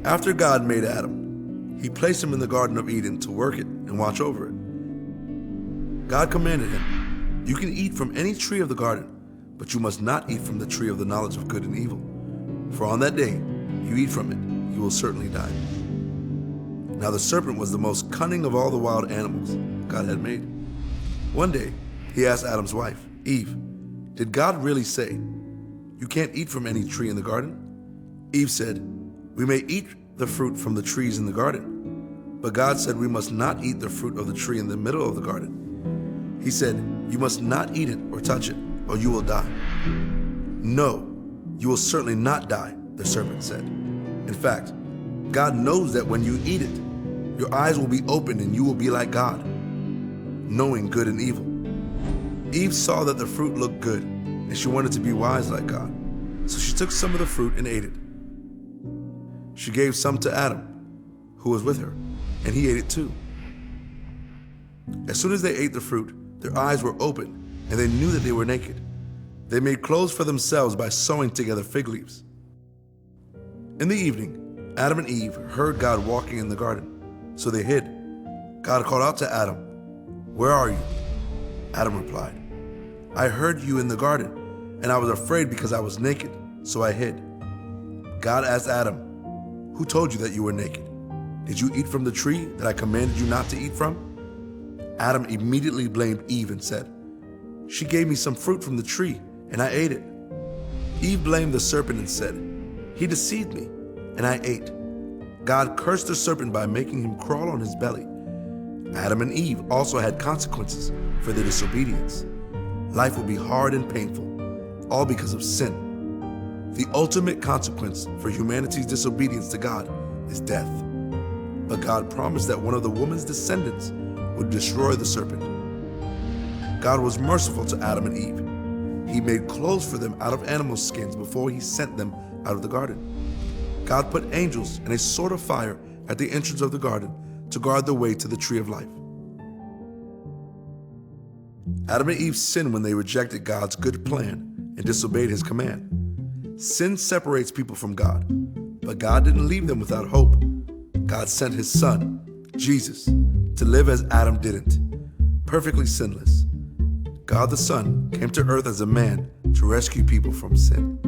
After God made Adam, he placed him in the Garden of Eden to work it and watch over it. God commanded him, "You can eat from any tree of the garden, but you must not eat from the tree of the knowledge of good and evil. For on that day you eat from it, you will certainly die." Now the serpent was the most cunning of all the wild animals God had made. One day, he asked Adam's wife, Eve, "Did God really say, 'You can't eat from any tree in the garden'?" Eve said, "We may eat the fruit from the trees in the garden, but God said we must not eat the fruit of the tree in the middle of the garden. He said, 'You must not eat it or touch it, or you will die.'" "No, you will certainly not die," the serpent said. "In fact, God knows that when you eat it, your eyes will be opened and you will be like God, knowing good and evil." Eve saw that the fruit looked good, and she wanted to be wise like God. So she took some of the fruit and ate it. She gave some to Adam, who was with her, and he ate it too. As soon as they ate the fruit, their eyes were opened, and they knew that they were naked. They made clothes for themselves by sewing together fig leaves. In the evening, Adam and Eve heard God walking in the garden, so they hid. God called out to Adam, "Where are you?" Adam replied, "I heard you in the garden, and I was afraid because I was naked, so I hid." God asked Adam, "Who told you that you were naked? Did you eat from the tree that I commanded you not to eat from?" Adam immediately blamed Eve and said, "She gave me some fruit from the tree, and I ate it." Eve blamed the serpent and said, "He deceived me, and I ate." God cursed the serpent by making him crawl on his belly. Adam and Eve also had consequences for their disobedience. Life will be hard and painful, all because of sin. The ultimate consequence for humanity's disobedience to God is death. But God promised that one of the woman's descendants would destroy the serpent. God was merciful to Adam and Eve. He made clothes for them out of animal skins before he sent them out of the garden. God put angels and a sword of fire at the entrance of the garden to guard the way to the tree of life. Adam and Eve sinned when they rejected God's good plan and disobeyed his command. Sin separates people from God, but God didn't leave them without hope. God sent his son, Jesus, to live as Adam didn't, perfectly sinless. God the Son came to earth as a man to rescue people from sin.